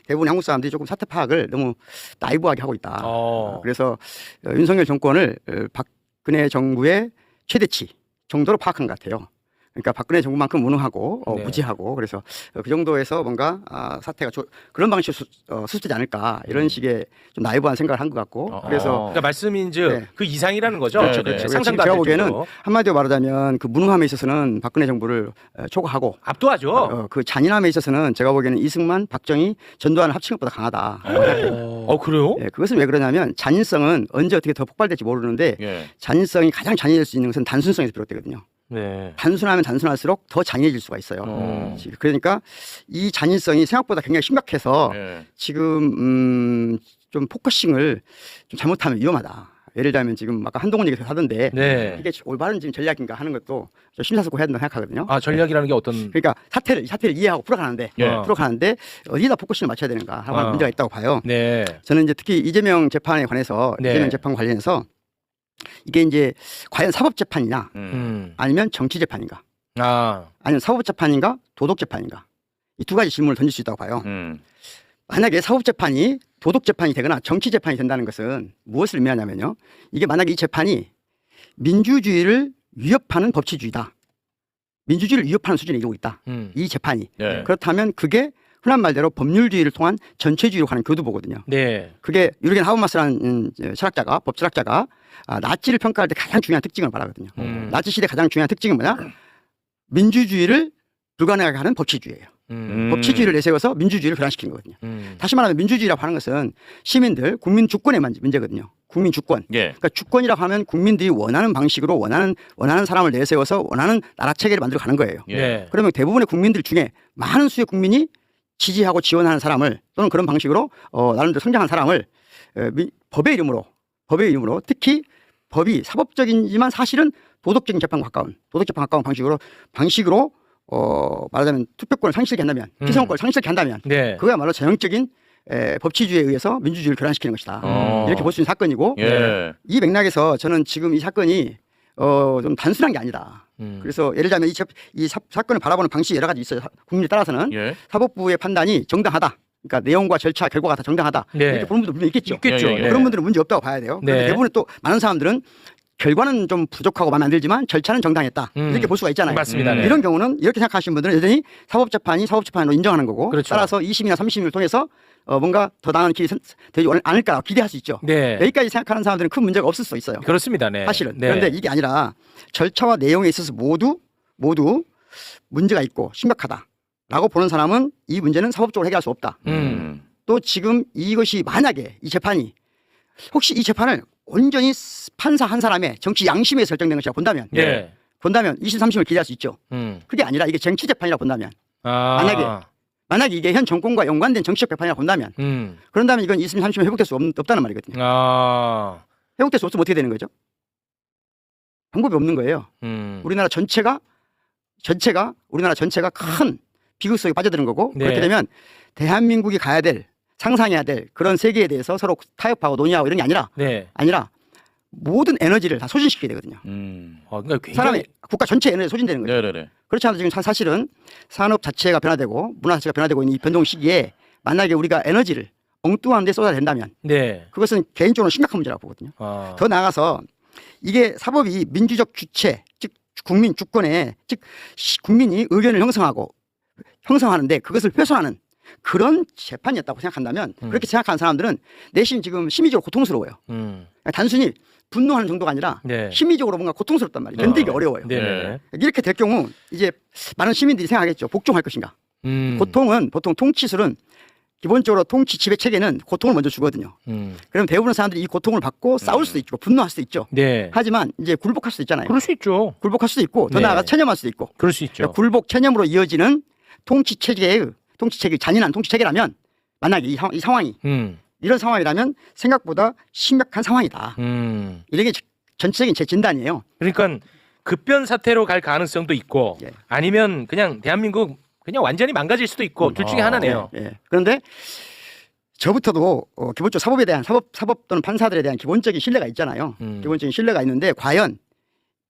대부분 한국 사람들이 조금 사태 파악을 너무 나이브하게 하고 있다. 그래서 윤석열 정권을 박근혜 정부의 최대치 정도로 파악한 것 같아요. 그러니까 박근혜 정부만큼 무능하고 네. 무지하고 그래서 그 정도에서 뭔가 사태가 그런 방식으로 수습되지 않을까 이런 식의 좀 나이브한 생각을 한 것 같고 그래서 그러니까 말씀인즉 네. 그 이상이라는 거죠. 그렇죠, 네, 그렇죠. 상상도 제가 안 보기에는 정도로. 한마디로 말하자면 그 무능함에 있어서는 박근혜 정부를 초과하고 압도하죠. 그 잔인함에 있어서는 제가 보기에는 이승만, 박정희, 전두환을 합친 것보다 강하다. 그래요? 예, 그것은 왜 그러냐면 잔인성은 언제 어떻게 더 폭발될지 모르는데 예. 잔인성이 가장 잔인할 수 있는 것은 단순성에서 비롯되거든요. 네. 단순하면 단순할수록 더 잔인해질 수가 있어요. 그러니까 이 잔인성이 생각보다 굉장히 심각해서 예. 지금 좀 포커싱을 좀 잘못하면 위험하다. 예를 들면 지금 아까 한동훈 얘기 하던데 네. 이게 올바른 지금 전략인가 하는 것도 좀 심사숙고 해야 된다고 생각하거든요. 아 전략이라는 게 어떤? 그러니까 사태를 이해하고 풀어가는데 예. 풀어가는데 어디다 포커싱을 맞춰야 되는가 하는 문제가 있다고 봐요. 네. 저는 이제 특히 이재명 재판에 관해서 네. 이재명 재판 관련해서 이게 이제 과연 사법 재판이냐 아니면 정치 재판인가 아니면 사법 재판인가 도덕 재판인가 이 두 가지 질문을 던질 수 있다고 봐요. 만약에 사법 재판이 도덕 재판이 되거나 정치 재판이 된다는 것은 무엇을 의미하냐면요. 이게 만약에 이 재판이 민주주의를 위협하는 법치주의다. 민주주의를 위협하는 수준에 이르고 있다. 이 재판이. 예. 그렇다면 그게 흔한 말대로 법률주의를 통한 전체주의로 가는 교두보거든요. 네. 그게 유르겐 하버마스라는 철학자가 법철학자가 나치를 평가할 때 가장 중요한 특징을 말하거든요. 나치 시대 가장 중요한 특징은 뭐냐? 민주주의를 불가능하게 하는 법치주의예요. 법치주의를 내세워서 민주주의를 교란시키는 거거든요. 다시 말하면 민주주의라고 하는 것은 시민들, 국민 주권의 문제거든요. 국민 주권. 예. 그러니까 주권이라고 하면 국민들이 원하는 방식으로 원하는 사람을 내세워서 원하는 나라 체계를 만들어 가는 거예요. 네. 그러면 대부분의 국민들 중에 많은 수의 국민이 지지하고 지원하는 사람을 또는 그런 방식으로 나름대로 성장한 사람을 법의 이름으로 특히 법이 사법적이지만 사실은 도덕적인 재판과 가까운 방식으로 말하자면 투표권을 상실하게 한다면 피선권을 상실하게 한다면 네. 그거야말로 전형적인 법치주의에 의해서 민주주의를 교란시키는 것이다. 이렇게 볼 수 있는 사건이고 예. 이 맥락에서 저는 지금 이 사건이 좀 단순한 게 아니다. 그래서 예를 들면 이 사건을 바라보는 방식이 여러 가지 있어요. 국민에 따라서는 예. 사법부의 판단이 정당하다. 그러니까 내용과 절차, 결과가 다 정당하다. 네. 이렇게 보는 분도 분명히 있겠죠. 있겠죠. 예, 예, 예. 그런 분들은 문제 없다고 봐야 돼요. 그런데 네. 대부분 또 많은 사람들은 결과는 좀 부족하고 마음에 안 들지만 절차는 정당했다. 이렇게 볼 수가 있잖아요. 맞습니다. 네. 이런 경우는 이렇게 생각하시는 분들은 여전히 사법재판으로 인정하는 거고 그렇죠. 따라서 2심이나 3심을 통해서 뭔가 더 나은 길이 되지 않을까 기대할 수 있죠. 네. 여기까지 생각하는 사람들은 큰 문제가 없을 수 있어요. 그렇습니다. 네. 사실은. 네. 그런데 이게 아니라 절차와 내용에 있어서 모두 문제가 있고 심각하다라고 보는 사람은 이 문제는 사법적으로 해결할 수 없다. 또 지금 이것이 만약에 이 재판이 혹시 이 재판을 온전히 판사 한 사람의 정치 양심에 설정된 것이라 본다면 네. 2심, 3심을 기대할 수 있죠. 그게 아니라 이게 정치 재판이라 본다면 만약에 이게 현 정권과 연관된 정치적 재판이라 본다면 그런다면 이건 2심, 3심을 회복될 수 없다는 말이거든요. 회복될 수 없으면 어떻게 되는 거죠? 방법이 없는 거예요. 우리나라 전체가 큰 비극 속에 빠져드는 거고 네. 그렇게 되면 대한민국이 상상해야 될 그런 세계에 대해서 서로 타협하고 논의하고 이런 게 아니라 모든 에너지를 다 소진시키게 되거든요. 그러니까 굉장히 사람이 국가 전체 에너지가 소진되는 거죠. 네네네. 그렇지 않아도 지금 사실은 산업 자체가 변화되고 문화 자체가 변화되고 있는 이 변동 시기에 만약에 우리가 에너지를 엉뚱한 데 쏟아야 된다면 네. 그것은 개인적으로 심각한 문제라고 보거든요. 더 나아가서 이게 사법이 민주적 주체 즉 국민 주권에 즉 국민이 의견을 형성하는데 그것을 훼손하는 그런 재판이었다고 생각한다면 그렇게 생각하는 사람들은 내심 지금 심리적으로 고통스러워요. 단순히 분노하는 정도가 아니라 네. 심리적으로 뭔가 고통스럽단 말이에요. 견디기 어려워요. 네. 이렇게 될 경우 이제 많은 시민들이 생각하겠죠. 복종할 것인가. 고통은 보통 통치술은 기본적으로 통치 지배 체계는 고통을 먼저 주거든요. 그럼 대부분 사람들이 이 고통을 받고 싸울 수도 있고 분노할 수도 있죠. 네. 하지만 이제 굴복할 수도 있잖아요. 그럴 수 있죠. 굴복할 수도 있고 더 네. 나아가 체념할 수도 있고. 그럴 수 있죠. 그러니까 굴복 체념으로 이어지는 잔인한 통치 체계라면 만약에 이 상황이 이런 상황이라면 생각보다 심각한 상황이다. 이런 게 전체적인 제 진단이에요. 그러니까 급변 사태로 갈 가능성도 있고 예. 아니면 그냥 대한민국 그냥 완전히 망가질 수도 있고 둘 중에 하나네요. 예. 그런데 저부터도 기본적으로 사법에 대한 사법 또는 판사들에 대한 기본적인 신뢰가 있잖아요. 기본적인 신뢰가 있는데 과연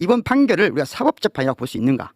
이번 판결을 우리가 사법재판이라고 볼 수 있는가?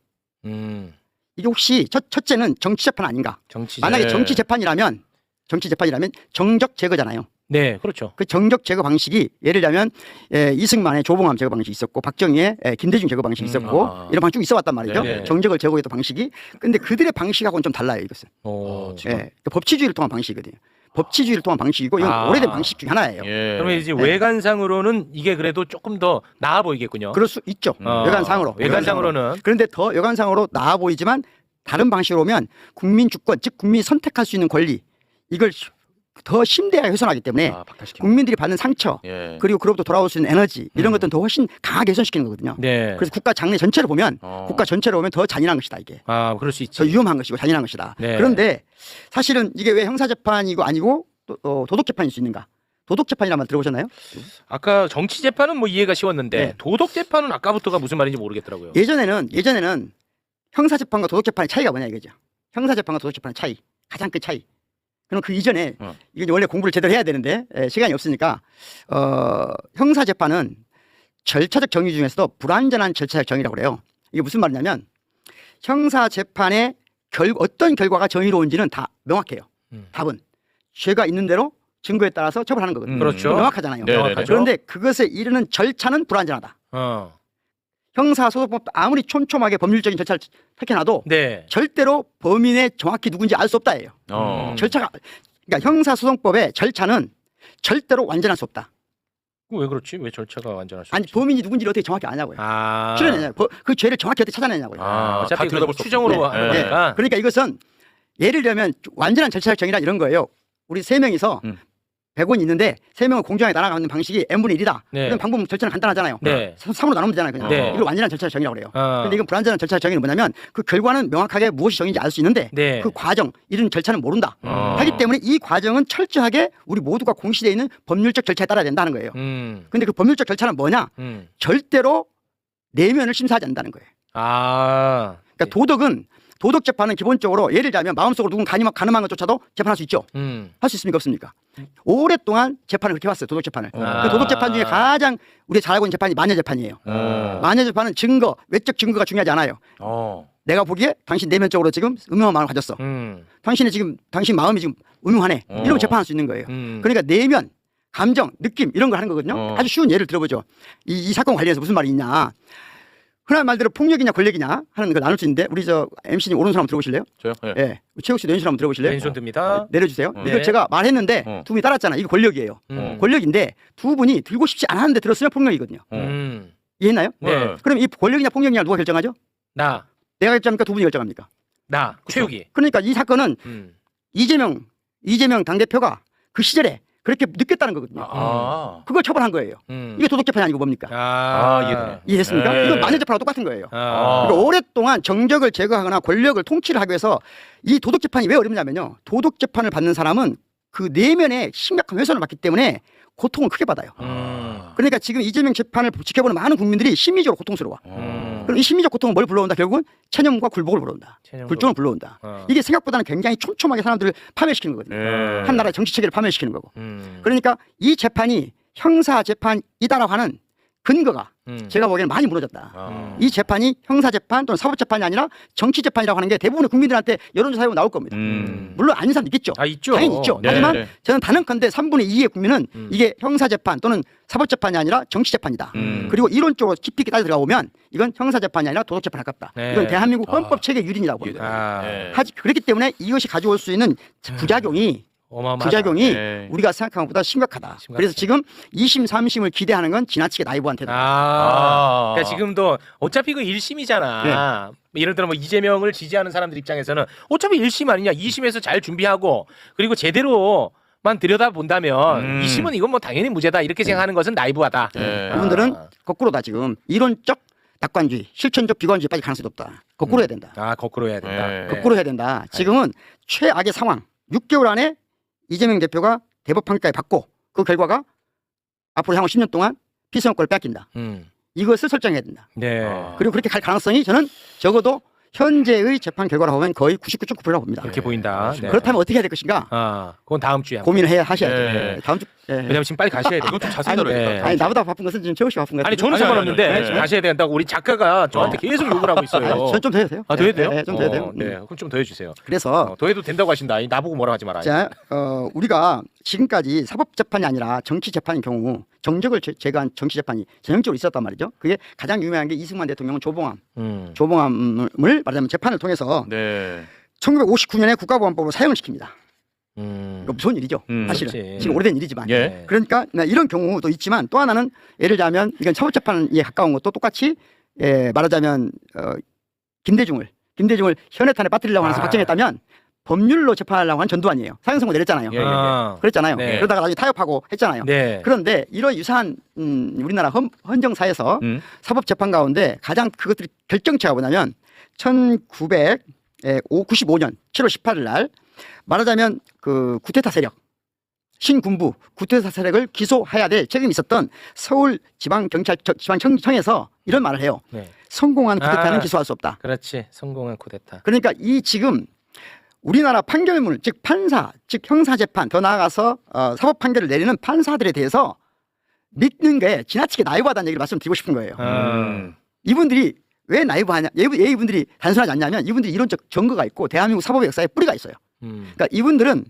이게 혹시 첫째는 정치재판 아닌가? 정치. 만약에 정치재판이라면 정치 재판이라면 정적 제거잖아요. 네, 그렇죠. 그 정적 제거 방식이 예를 들면 이승만의 조봉암 제거 방식이 있었고 박정희의 김대중 제거 방식이 있었고 이런 방식이 쭉 있어왔단 말이죠. 네네. 정적을 제거했던 방식이. 근데 그들의 방식하고는 좀 달라요. 이것은. 그 법치주의를 통한 방식이거든요. 법치주의를 통한 방식이고 이건 오래된 방식 중에 하나예요. 그러면 이제 외관상으로는 이게 그래도 조금 더 나아 보이겠군요. 그럴 수 있죠. 외관상으로. 외관상으로는. 그런데 더 외관상으로 나아 보이지만 다른 방식으로 오면 국민 주권, 즉 국민이 선택할 수 있는 권리, 이걸 더 심대하게 훼손하기 때문에 국민들이 받는 상처 그리고 그로부터 돌아올 수 있는 에너지 이런 것들은 더 훨씬 강하게 훼손시키는 거거든요. 네. 그래서 국가 장래 전체를 보면 국가 전체를 보면 더 잔인한 것이다 이게. 그럴 수 있지. 더 위험한 것이고 잔인한 것이다. 네. 그런데 사실은 이게 왜 형사재판이고 아니고 도덕재판일 수 있는가? 도덕재판이란 말 들어보셨나요? 아까 정치 재판은 뭐 이해가 쉬웠는데 네. 도덕 재판은 아까부터가 무슨 말인지 모르겠더라고요. 예전에는 형사재판과 도덕재판의 차이가 뭐냐 이거죠. 형사재판과 도덕재판의 차이, 가장 큰 차이. 그럼 그 이전에 이게 원래 공부를 제대로 해야 되는데 시간이 없으니까 형사재판은 절차적 정의 중에서도 불완전한 절차적 정의라고 그래요. 이게 무슨 말이냐면 형사재판의 어떤 결과가 정의로운지는 다 명확해요. 답은 죄가 있는 대로 증거에 따라서 처벌하는 거거든요. 그렇죠. 명확하잖아요. 명확하죠. 그런데 그것에 이르는 절차는 불완전하다. 형사소송법도 아무리 촘촘하게 법률적인 절차를 택해놔도 네. 절대로 범인의 정확히 누군지 알 수 없다예요. 절차가 그러니까 형사소송법의 절차는 절대로 완전할 수 없다. 왜 그렇지? 왜 절차가 완전할 수 아니 없지? 범인이 누군지를 어떻게 정확히 아냐고요. 추론해내냐. 그 죄를 정확히 어떻게 찾아내냐고요. 어차피 그 추정으로 하는 네. 거니까. 그러니까 이것은 예를 들면 완전한 절차적 정의란 이런 거예요. 우리 세 명이서 100원이 있는데 세 명은 공정하게 나눠가는 방식이 n분의 1이다. 네. 그럼 방법 절차는 간단하잖아요. 네. 3으로 나누면 되잖아요. 그냥. 네. 이걸 완전한 절차적 정의라고 그래요. 근데 이건 불완전한 절차적 정의는 뭐냐면 그 결과는 명확하게 무엇이 정의인지 알 수 있는데 네. 그 과정, 이런 절차는 모른다. 하기 때문에 이 과정은 철저하게 우리 모두가 공시되어 있는 법률적 절차에 따라야 된다는 거예요. 근데 그 법률적 절차는 뭐냐? 절대로 내면을 심사하지 않는다는 거예요. 그러니까 도덕 재판은 기본적으로 예를 들면 마음속으로 누군 가늠한 것조차도 재판할 수 있죠. 할 수 있습니까 없습니까? 오랫동안 재판을 그렇게 해왔어요. 도덕 재판을. 그 도덕 재판 중에 가장 우리가 잘 알고 있는 재판이 마녀 재판이에요. 마녀 재판은 증거, 외적 증거가 중요하지 않아요. 내가 보기에 당신 내면적으로 지금 음흉한 마음을 가졌어. 당신 마음이 지금 음흉하네. 이러면 재판할 수 있는 거예요. 그러니까 내면, 감정, 느낌 이런 걸 하는 거거든요. 아주 쉬운 예를 들어보죠. 이 사건 관련해서 무슨 말이 있냐. 흔한 말대로 폭력이냐 권력이냐 하는 걸 나눌 수 있는데 우리 MC님 오른손 한번 들어보실래요? 저요? 네. 예. 최욱 씨도 왼손 한번 들어보실래요? 왼손 듭니다. 내려주세요. 네. 이거 제가 말했는데 두 분이 따랐잖아. 이거 권력이에요. 권력인데 두 분이 들고 싶지 않았는데 들었으면 폭력이거든요. 이해했나요? 네. 그럼 이 권력이냐 폭력이냐 누가 결정하죠? 나 내가 결정합니까? 두 분이 결정합니까? 최욱이. 그러니까 이 사건은 이재명 당대표가 그 시절에 그렇게 느꼈다는 거거든요. 그걸 처벌한 거예요. 이게 도덕재판이 아니고 뭡니까? 이해했습니까? 네. 이건 마녀재판하고 똑같은 거예요. 그러니까 오랫동안 정적을 제거하거나 권력을 통치를 하기 위해서 이 도덕재판이 왜 어렵냐면요. 도덕재판을 받는 사람은 그 내면에 심각한 훼손을 받기 때문에 고통을 크게 받아요. 그러니까 지금 이재명 재판을 지켜보는 많은 국민들이 심리적으로 고통스러워. 그럼 이 심리적 고통은 뭘 불러온다? 결국은 체념과 굴복을 불러온다. 불종을 불러온다. 이게 생각보다는 굉장히 촘촘하게 사람들을 파멸시키는 거거든요. 한 나라의 정치 체계를 파멸시키는 거고. 그러니까 이 재판이 형사재판이다라고 하는 근거가 제가 보기에는 많이 무너졌다. 이 재판이 형사재판 또는 사법재판이 아니라 정치재판이라고 하는 게 대부분의 국민들한테 여론조사 해보면 나올 겁니다. 물론 아닌 사람도 있겠죠. 있죠. 당연히 있죠. 네, 하지만 네. 저는 단언컨대 3분의 2의 국민은 이게 형사재판 또는 사법재판이 아니라 정치재판이다. 그리고 이론적으로 깊이 있게 따져 들어가 보면 이건 형사재판이 아니라 도덕재판에 가깝다. 네. 이건 대한민국 헌법 체계 유린이라고 봅니다. 네. 그렇기 때문에 이것이 가져올 수 있는 부작용이 어마어마하다. 우리가 생각한 것보다 심각하다. 그래서 지금 2심, 3심을 기대하는 건 지나치게 나이브한 태도다. 그러니까 지금도 어차피 그 1심이잖아. 예를 들어 뭐 이재명을 지지하는 사람들 입장에서는 어차피 1심 아니냐. 2심에서 잘 준비하고 그리고 제대로만 들여다본다면 2심은 이건 뭐 당연히 무죄다. 이렇게 생각하는 것은 나이브하다. 그분들은 거꾸로다. 지금 이론적 낙관주의, 실천적 비관주의 빠질 가능성이 높다. 거꾸로 해야 된다. 거꾸로 해야 된다. 거꾸로 해야 된다. 지금은 최악의 상황. 6개월 안에 이재명 대표가 대법 판결까지 받고 그 결과가 앞으로 향후 10년 동안 피선권을 뺏긴다. 이것을 설정해야 된다. 네. 그리고 그렇게 갈 가능성이 저는 적어도 현재의 재판 결과로 보면 거의 99.9%라고 봅니다. 그렇게 보인다. 네. 그렇다면 어떻게 해야 될 것인가? 그건 다음 주에 고민을 하셔야죠. 네. 다음 주. 왜냐면 지금 빨리 가셔야 돼요. 이거 좀 자세히 다뤄야겠다. 아니 나보다 바쁜 것은 지금 최욱 씨 바쁜 것 같아요. 아니 저는 상관없는데 가셔야 된다고 우리 작가가 저한테 계속 욕을 하고 있어요. 저는 좀 더 해도 돼요. 더 해도 돼요? 네, 좀 더 해도 돼요. 네, 그럼 좀 더 해주세요. 그래서 더 해도 된다고 하신다. 아니, 나보고 뭐라 하지 마라. 자, 우리가 지금까지 사법재판이 아니라 정치재판인 경우 정적을 제거한 정치재판이 전형적으로 있었단 말이죠. 그게 가장 유명한 게 이승만 대통령은 조봉암을 말하자면 재판을 통해서 네. 1959년에 국가보안법으로 사용을 시킵니다. 이거 무서운 일이죠. 사실은 그렇지. 지금 오래된 일이지만. 예. 그러니까 이런 경우도 있지만 또 하나는 예를 들자면 이건 사법재판에 가까운 것도 똑같이 말하자면 김대중을 현해탄에 빠뜨리려고 하는 박정했다면 법률로 재판하려고 한 전두환이에요. 사형 선고 내렸잖아요. 예, 예. 그랬잖아요. 네. 그러다가 나중에 타협하고 했잖아요. 네. 그런데 이런 유사한 우리나라 헌정사에서 사법재판 가운데 가장 그것들이 결정체가 뭐냐면 1995년 7월 18일 날 말하자면 그 구테타 세력 신군부 구테타 세력을 기소해야 될 책임이 있었던 서울지방청에서 이런 말을 해요. 네. 성공한 쿠데타는 기소할 수 없다. 그렇지. 성공한 쿠데타. 그러니까 이 지금 우리나라 판결문 즉 판사 즉 형사재판 더 나아가서 사법 판결을 내리는 판사들에 대해서 믿는 게 지나치게 나이브하다는 얘기를 말씀드리고 싶은 거예요. 이분들이 왜 나이브하냐? 이분들이 단순하지 않냐면 이분들이 이론적 증거가 있고 대한민국 사법의 역사에 뿌리가 있어요. 그러니까 이분들은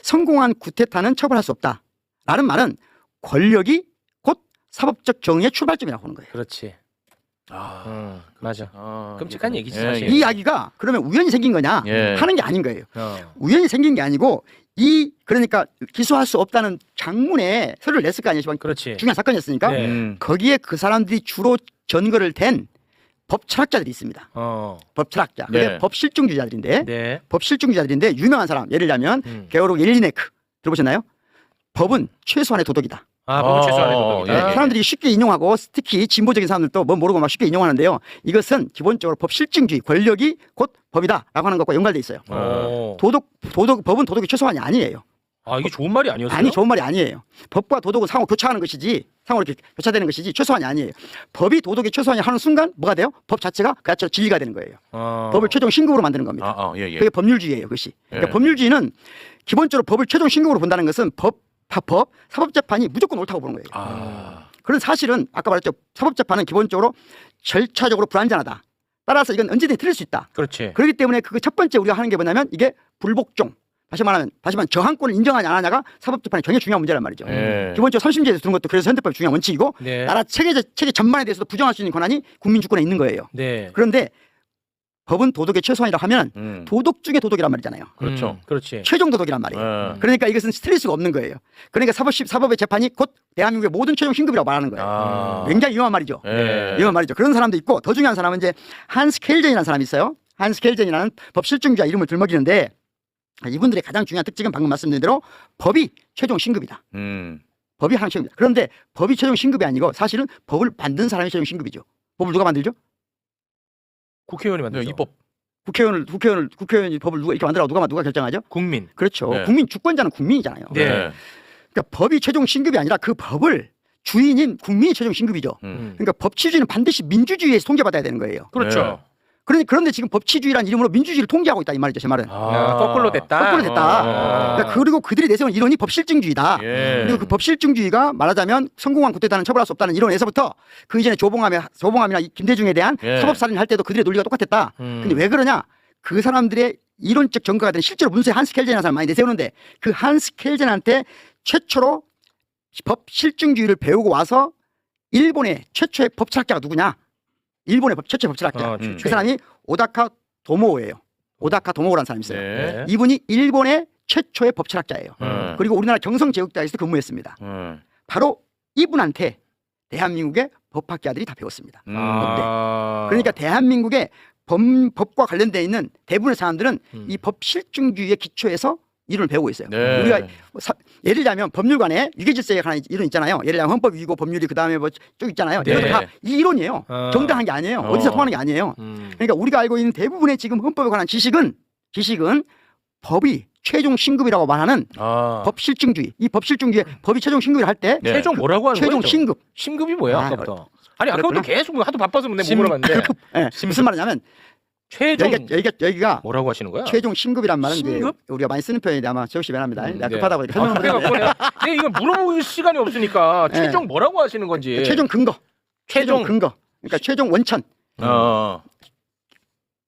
성공한 구테타는 처벌할 수 없다라는 말은 권력이 곧 사법적 정의의 출발점이라고 하는 거예요. 그렇지. 맞아. 끔찍한 얘기지 예, 사실. 이 이야기가 그러면 우연히 생긴 거냐 예. 하는 게 아닌 거예요. 우연히 생긴 게 아니고 그러니까 기소할 수 없다는 장문에 서류를 냈을 거 아니에요. 그렇지. 중요한 사건이었으니까 네. 거기에 그 사람들이 주로 전거를 댄 법철학자들이 있습니다. 법철학자. 네. 그게 법실증주의자들인데 네. 법실증주의자들인데 유명한 사람 예를 들면 게오르 옐리네크 들어보셨나요? 법은 최소한의 도덕이다. 법은 최소한의 도덕이다. 예. 사람들이 쉽게 인용하고 특히 진보적인 사람들도 뭐 모르고 막 쉽게 인용하는데요. 이것은 기본적으로 법실증주의 권력이 곧 법이다라고 하는 것과 연관돼 있어요. 법은 도덕이 최소한이 아니에요. 이게 좋은 말이 아니었어요? 아니 좋은 말이 아니에요. 법과 도덕은 상호 교차하는 것이지 상호 이렇게 교차되는 것이지 최소한이 아니에요. 법이 도덕이 최소한이 하는 순간 뭐가 돼요? 법 자체가 그 자체로 진리가 되는 거예요. 법을 최종 신급으로 만드는 겁니다. 예, 예. 그게 법률주의예요. 그것이. 그러니까 예. 법률주의는 기본적으로 법을 최종 신급으로 본다는 것은 사법재판이 무조건 옳다고 보는 거예요. 그런 사실은 아까 말했죠. 사법재판은 기본적으로 절차적으로 불완전하다. 따라서 이건 언제든지 틀릴 수 있다. 그렇지. 그렇기 때문에 그 첫 번째 우리가 하는 게 뭐냐면 이게 불복종. 다시 말하면 저항권을 인정하냐 안 하냐가 사법재판의 굉장히 중요한 문제란 말이죠. 기본적으로 선심제에서 두는 것도 그래서 헌법의 중요한 원칙이고 네. 나라 체계 전반에 대해서도 부정할 수 있는 권한이 국민 주권에 있는 거예요. 네. 그런데 법은 도덕의 최소한이라고 하면 도덕 중에 도덕이란 말이잖아요. 그렇죠. 그렇지. 최종 도덕이란 말이에요. 그러니까 이것은 틀릴 수가 없는 거예요. 그러니까 사법의 재판이 곧 대한민국의 모든 최종 신급이라고 말하는 거예요. 굉장히 위험한 말이죠. 예. 위험한 말이죠. 그런 사람도 있고 더 중요한 사람은 이제 한스 켈젠이라는 사람이 있어요. 한스 켈젠이라는 법실증주자 이름을 들먹이는데 이분들의 가장 중요한 특징은 방금 말씀드린 대로 법이 최종 신급이다. 법이 하나의 최종입니다. 그런데 법이 최종 신급이 아니고 사실은 법을 만든 사람이 최종 신급이죠. 법을 누가 만들죠? 국회의원이 만들죠. 입법. 국회의원이 법을 이렇게 만들라고 누가 결정하죠? 국민. 그렇죠. 네. 국민 주권자는 국민이잖아요. 네. 그러니까 법이 최종 신급이 아니라 그 법을 주인인 국민이 최종 신급이죠. 그러니까 법치주의는 반드시 민주주의에서 통제받아야 되는 거예요. 그렇죠. 그런데 지금 법치주의라는 이름으로 민주주의를 통제하고 있다 이 말이죠. 제 말은. 거꾸로 됐다. 거꾸로 됐다. 그러니까 그리고 그들이 내세운 이론이 법실증주의다. 그리고 그 법실증주의가 말하자면 성공한 구테타는 처벌할 수 없다는 이론에서부터 그 이전에 조봉암이나 김대중에 대한 사법살인 할 때도 그들의 논리가 똑같았다. 근데 왜 그러냐? 그 사람들의 이론적 증거가 된 실제로 문서에 한스 켈젠이라는 사람 많이 내세우는데 그 한스 켈젠한테 최초로 법실증주의를 배우고 와서 일본의 최초의 법철학자가 누구냐? 일본의 최초의 법철학자. 그 사람이 오다카 도모오예요. 오다카 도모오라는 사람이 있어요. 네. 이분이 일본의 최초의 법철학자예요. 그리고 우리나라 경성제국대학에서 근무했습니다. 바로 이분한테 대한민국의 법학자들이 다 배웠습니다. 그러니까 대한민국의 법과 관련되어 있는 대부분의 사람들은 이 법실증주의의 기초에서 이론을 배우고 있어요. 네. 우리가 예를 들자면 법률관에 유계질서에 관한 이론 있잖아요. 예를 들면 헌법위고 법률이 그다음에 뭐 쭉 있잖아요. 네. 이것도 다 이 이론이에요. 정당한 게 아니에요. 어디서 통하는 게 아니에요. 그러니까 우리가 알고 있는 대부분의 지금 헌법에 관한 지식은 법이 최종 신급이라고 말하는 법실증주의. 이 법실증주의 법이 최종 신급을 할 때 네. 최종 뭐라고 하는 최종 거예요? 신급. 신급이 뭐야? 아까부터. 아니 그랬구나. 아까부터 계속 하도 바빠서 내가 못 물어봤는데. 무슨 말이냐면 최종 여기가 뭐라고 하시는 거야? 최종 신급이란 말은 이제 신급? 우리가 많이 쓰는 표현인데 아마 적시 미안합니다. 내가 네. 급하다고 이렇게 설명을 그래갖고 드렸는데 내가 이거 물어볼 시간이 없으니까 네. 최종 뭐라고 하시는 건지. 최종 근거, 최종 근거, 그러니까 최종 원천.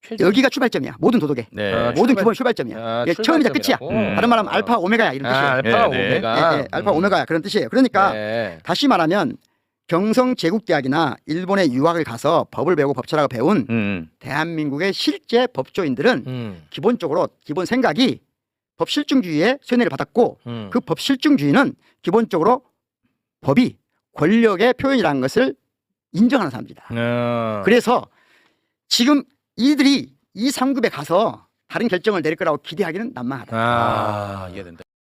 최종. 여기가 출발점이야. 모든 도덕의 네. 모든 기본 출발점이야. 이게 처음이자 끝이야. 다른 말하면 알파 오메가야 이런 뜻이에요. 알파 네, 네. 오메가. 예, 알파 오메가야 그런 뜻이에요. 그러니까 네. 다시 말하면 경성 제국대학이나 일본에 유학을 가서 법을 배우고 법철학을 배운 대한민국의 실제 법조인들은 기본적으로 기본 생각이 법실중주의에 쇠뇌를 받았고 그 법실중주의는 기본적으로 법이 권력의 표현이라는 것을 인정하는 사람들이다. 그래서 지금 이들이 이 3급에 가서 다른 결정을 내릴 거라고 기대하기는 난망하다. 이해된다.